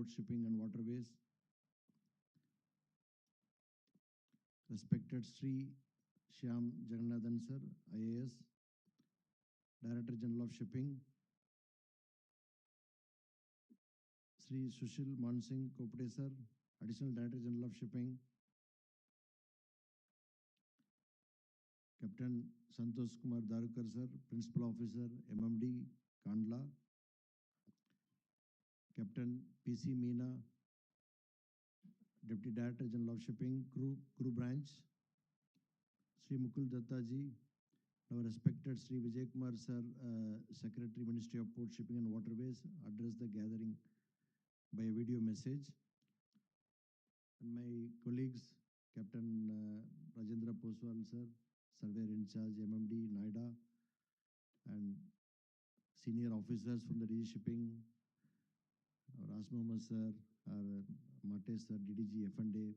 Port Shipping and Waterways, respected Sri Shyam Jagannathan Sir, IAS, Director General of Shipping, Sri Sushil Mansingh Kopde Sir, Additional Director General of Shipping, Captain Santosh Kumar Darukar Sir, Principal Officer, MMD, Kandla, Captain PC Meena, Deputy Director General of Shipping, Crew Branch, Sri Mukul Datta Ji, our respected Sri Vijay Kumar Sir, Secretary, Ministry of Port Shipping and Waterways, address the gathering by a video message. And my colleagues, Captain Rajendra Poswal Sir, Surveyor in Charge, MMD, NIDA, and senior officers from the DG Shipping, Ras Mohammed Sir, Mate Sir, DDG, F&A, and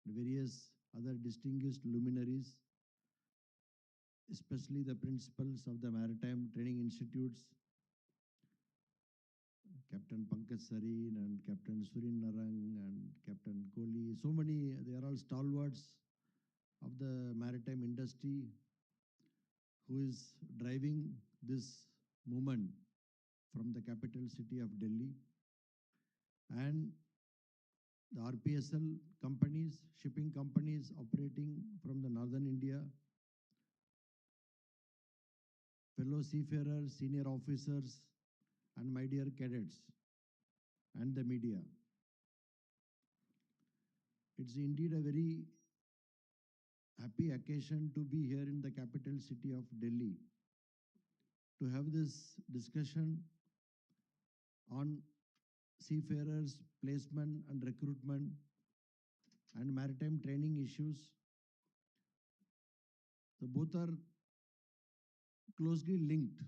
various other distinguished luminaries, especially the principals of the Maritime Training Institutes, Captain Pankaj Sareen and Captain Surin Narang and Captain Kohli. So many, they are all stalwarts of the maritime industry who is driving this movement from the capital city of Delhi. And the RPSL companies, shipping companies operating from the northern India, fellow seafarers, senior officers, and my dear cadets, and the media. It's indeed a very happy occasion to be here in the capital city of Delhi to have this discussion on seafarers, placement and recruitment, and maritime training issues. So both are closely linked.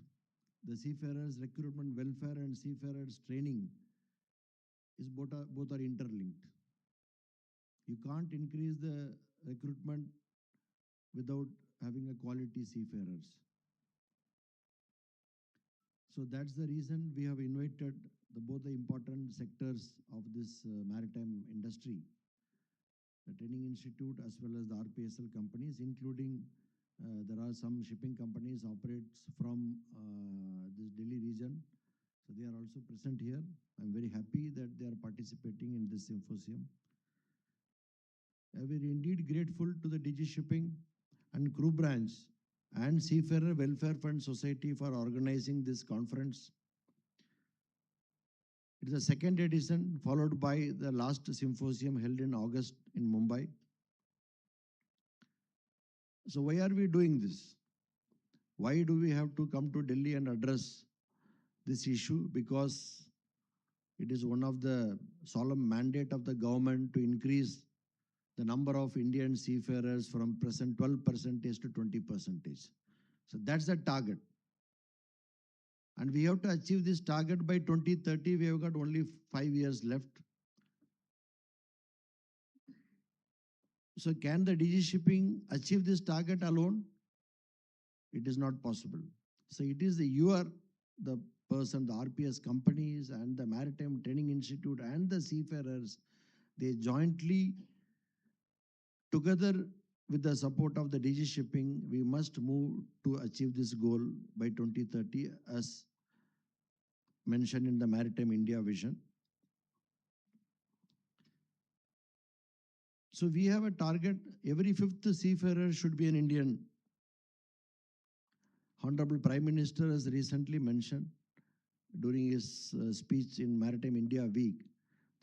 The seafarers recruitment welfare and seafarers training is both are interlinked. You can't increase the recruitment without having a quality seafarers. So that's the reason we have invited both the important sectors of this maritime industry, the Training Institute as well as the RPSL companies, including there are some shipping companies operates from this Delhi region. So they are also present here. I'm very happy that they are participating in this symposium. We are indeed grateful to the DG Shipping and Crew Branch and Seafarer Welfare Fund Society for organizing this conference. It is the second edition, followed by the last symposium held in August in Mumbai. So why are we doing this? Why do we have to come to Delhi and address this issue? Because it is one of the solemn mandate of the government to increase the number of Indian seafarers from present 12% to 20%. So that's the target. And we have to achieve this target by 2030. We have got only 5 years left. So can the DG Shipping achieve this target alone? It is not possible. So it is the person, the RPS companies and the Maritime Training Institute and the seafarers, they jointly, together with the support of the DG Shipping, we must move to achieve this goal by 2030 as mentioned in the Maritime India Vision. So we have a target, every 5th seafarer should be an Indian. Honorable Prime Minister has recently mentioned during his speech in Maritime India Week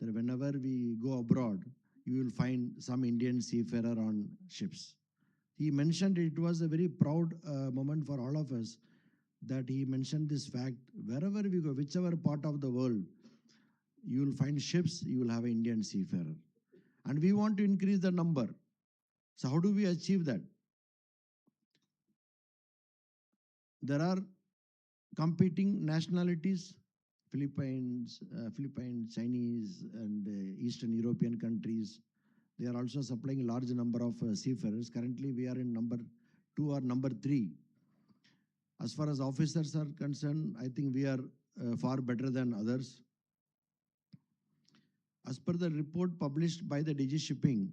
that whenever we go abroad, you will find some Indian seafarer on ships. He mentioned it was a very proud moment for all of us that he mentioned this fact. Wherever we go, whichever part of the world, you will find ships, you will have an Indian seafarer. And we want to increase the number. So how do we achieve that? There are competing nationalities, Philippines, Chinese, and Eastern European countries. They are also supplying a large number of seafarers. Currently, we are in number 2 or number 3. As far as officers are concerned, I think we are far better than others. as per the report published by the DG Shipping,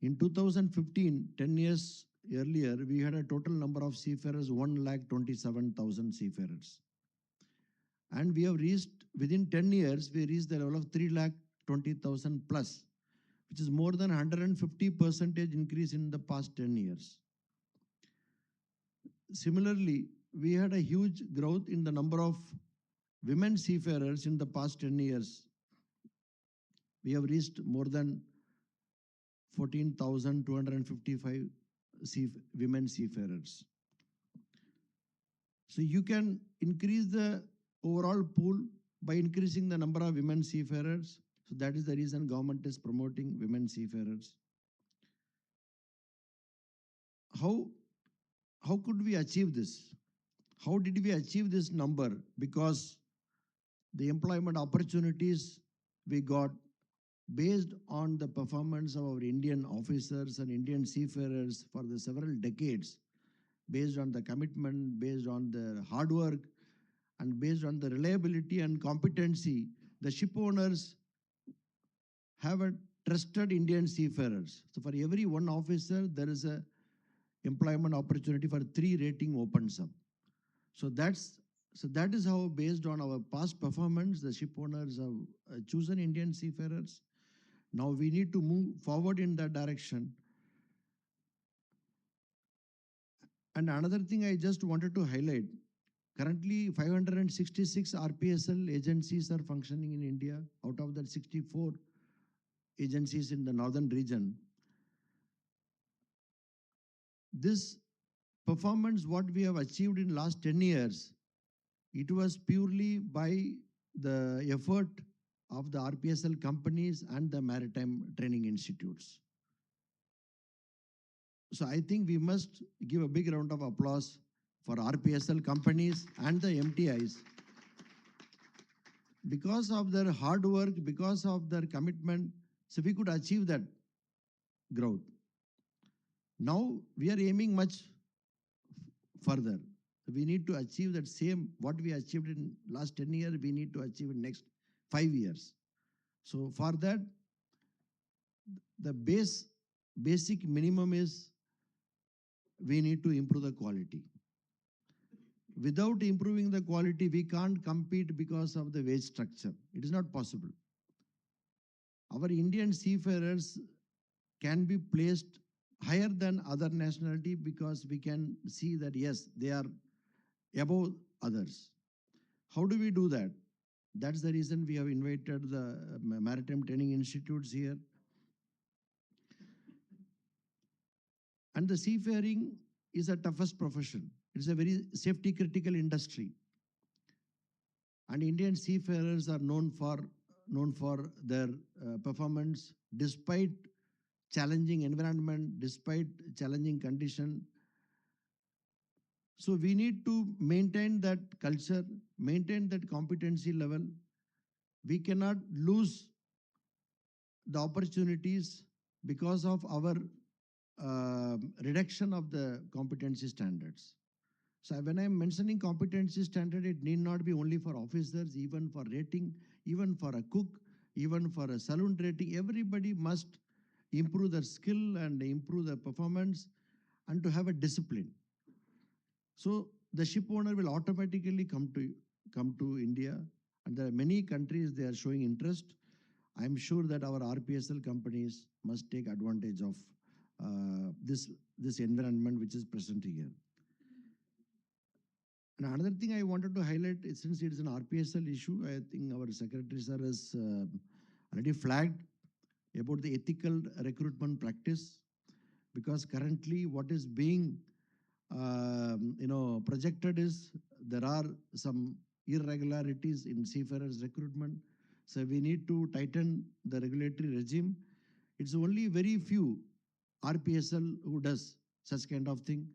in 2015, 10 years earlier, we had a total number of seafarers, 1,27,000 seafarers. And we have reached, within 10 years, we reached the level of 3,20,000 plus, which is more than 150% increase in the past 10 years. Similarly, we had a huge growth in the number of women seafarers in the past 10 years. We have reached more than 14,255 women seafarers. So you can increase the overall pool by increasing the number of women seafarers. So that is the reason government is promoting women seafarers. How could we achieve this? How did we achieve this number? Because the employment opportunities we got based on the performance of our Indian officers and Indian seafarers for the several decades, based on the commitment, based on the hard work, and based on the reliability and competency, the ship owners have a trusted Indian seafarers. So for every one officer, there is a employment opportunity for 3 rating opens up. So that is how, based on our past performance, the ship owners have chosen Indian seafarers. Now we need to move forward in that direction. And another thing I just wanted to highlight, currently 566 RPSL agencies are functioning in India. Out of that, 64 agencies in the northern region. This performance, what we have achieved in last 10 years, it was purely by the effort of the RPSL companies and the maritime training institutes. So I think we must give a big round of applause for RPSL companies and the MTIs. Because of their hard work, because of their commitment, so we could achieve that growth. Now we are aiming much further. We need to achieve that same, what we achieved in last 10 years, we need to achieve in next 5 years. So for that, the basic minimum is we need to improve the quality. Without improving the quality, we can't compete because of the wage structure. It is not possible. Our Indian seafarers can be placed higher than other nationality because we can see that, yes, they are above others. How do we do that? That's the reason we have invited the Maritime Training Institutes here. And the seafaring is a toughest profession. It's a very safety critical industry. And Indian seafarers are known for their performance despite challenging environment, despite challenging condition. So we need to maintain that culture, maintain that competency level. We cannot lose the opportunities because of our reduction of the competency standards. So when I'm mentioning competency standard, it need not be only for officers, even for rating, even for a cook, even for a saloon rating. Everybody must improve their skill and improve their performance and to have a discipline. So the ship owner will automatically come to India, and there are many countries they are showing interest. I'm sure that our RPSL companies must take advantage of this environment which is present here. And another thing I wanted to highlight, since it is an RPSL issue, I think our Secretary Sir has already flagged about the ethical recruitment practice, because currently what is being projected is there are some irregularities in seafarers recruitment. So we need to tighten the regulatory regime. It's only very few RPSL who does such kind of thing.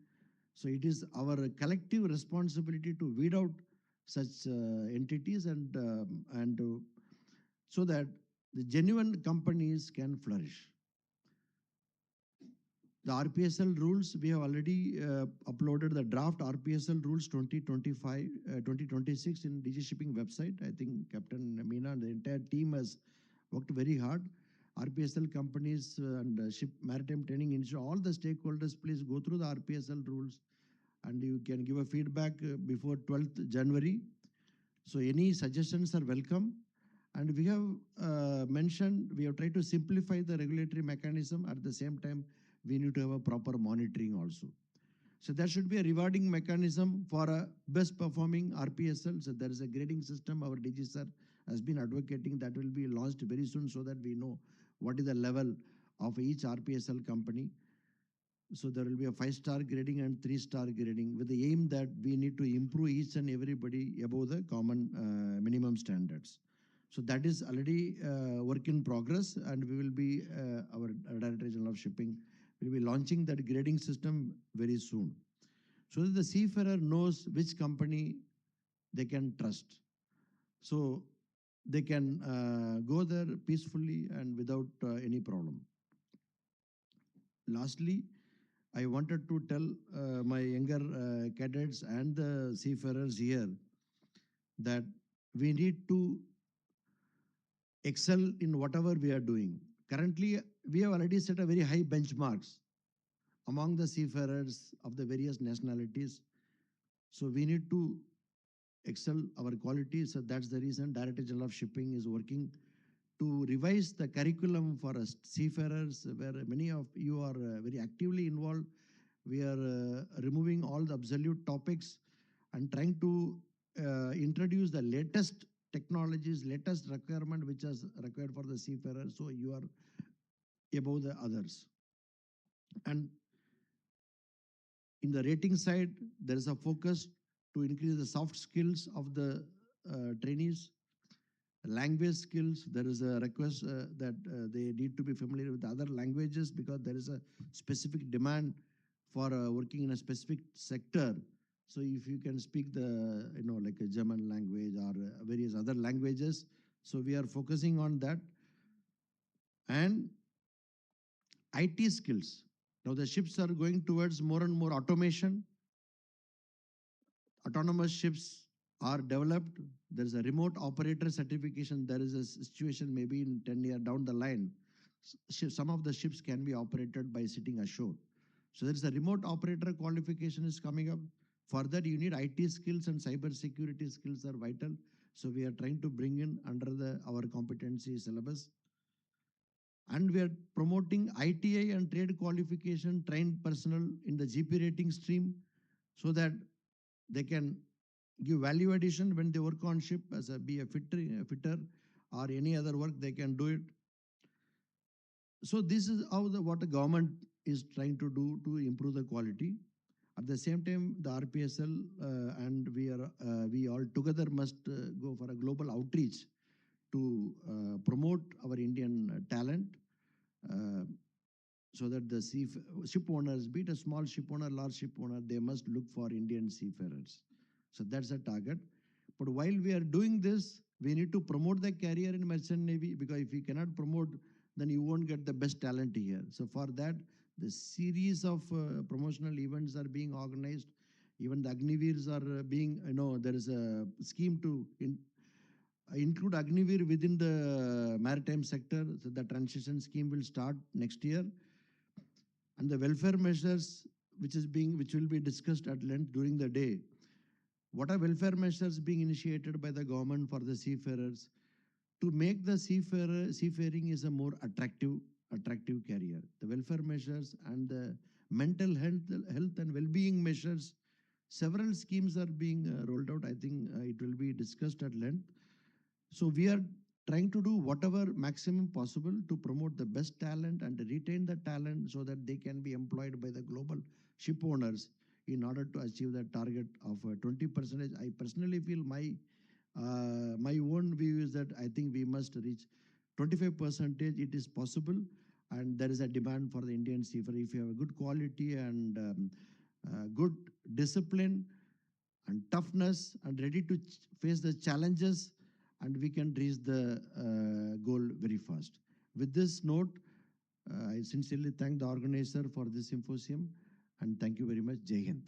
So it is our collective responsibility to weed out such entities and so that the genuine companies can flourish. The RPSL rules, we have already uploaded the draft RPSL rules 2026 in DG Shipping website. I think Captain Meena and the entire team has worked very hard. RPSL companies and Ship Maritime Training Institute, all the stakeholders, please go through the RPSL rules and you can give a feedback before 12th January. So any suggestions are welcome. And we have mentioned, we have tried to simplify the regulatory mechanism. At the same time, we need to have a proper monitoring also. So there should be a rewarding mechanism for a best performing RPSL. So there is a grading system our DG sir has been advocating that will be launched very soon so that we know what is the level of each RPSL company. So there will be a 5-star grading and 3-star grading with the aim that we need to improve each and everybody above the common minimum standards. So that is already work in progress, and we will be, our Director General of Shipping will be launching that grading system very soon. So that the seafarer knows which company they can trust. So they can go there peacefully and without any problem. Lastly, I wanted to tell my younger cadets and the seafarers here that we need to excel in whatever we are doing. Currently, we have already set a very high benchmarks among the seafarers of the various nationalities. So we need to excel our quality. So that's the reason Director General of Shipping is working to revise the curriculum for us seafarers, where many of you are very actively involved. We are removing all the obsolete topics and trying to introduce the latest technologies, latest requirement which is required for the seafarers. So you are above the others. And in the rating side, there is a focus to increase the soft skills of the trainees. Language skills, there is a request that they need to be familiar with other languages because there is a specific demand for working in a specific sector. So if you can speak the, like a German language or various other languages, so we are focusing on that. And IT skills. Now the ships are going towards more and more automation. Autonomous ships are developed. There is a remote operator certification. There is a situation maybe in 10 years down the line, some of the ships can be operated by sitting ashore. So there is a remote operator qualification is coming up. For that, you need IT skills and cyber security skills are vital. So we are trying to bring in under our competency syllabus. And we are promoting ITI and trade qualification trained personnel in the GP rating stream so that they can give value addition when they work on ship as be a fitter or any other work, they can do it. So this is how what the government is trying to do to improve the quality. At the same time, the RPSL and we all together must go for a global outreach to promote our Indian talent so that the ship owners, be it a small ship owner, large ship owner, they must look for Indian seafarers. So that's a target. But while we are doing this, we need to promote the career in Merchant Navy, because if you cannot promote, then you won't get the best talent here. So for that, the series of promotional events are being organized. Even the Agniveers are being, there is a scheme to include Agniveer within the maritime sector. So the transition scheme will start next year. And the welfare measures, which will be discussed at length during the day. What are welfare measures being initiated by the government for the seafarers to make the seafaring is a more attractive career? The welfare measures and the mental health and well-being measures, several schemes are being rolled out. I think it will be discussed at length. So we are trying to do whatever maximum possible to promote the best talent and retain the talent so that they can be employed by the global ship owners in order to achieve the target of 20%. I personally feel my own view is that I think we must reach 25%. It is possible, and there is a demand for the Indian seafarer. If you have a good quality and good discipline and toughness and ready to face the challenges, and we can reach the goal very fast. With this note, I sincerely thank the organizer for this symposium, and thank you very much. Jai Hind.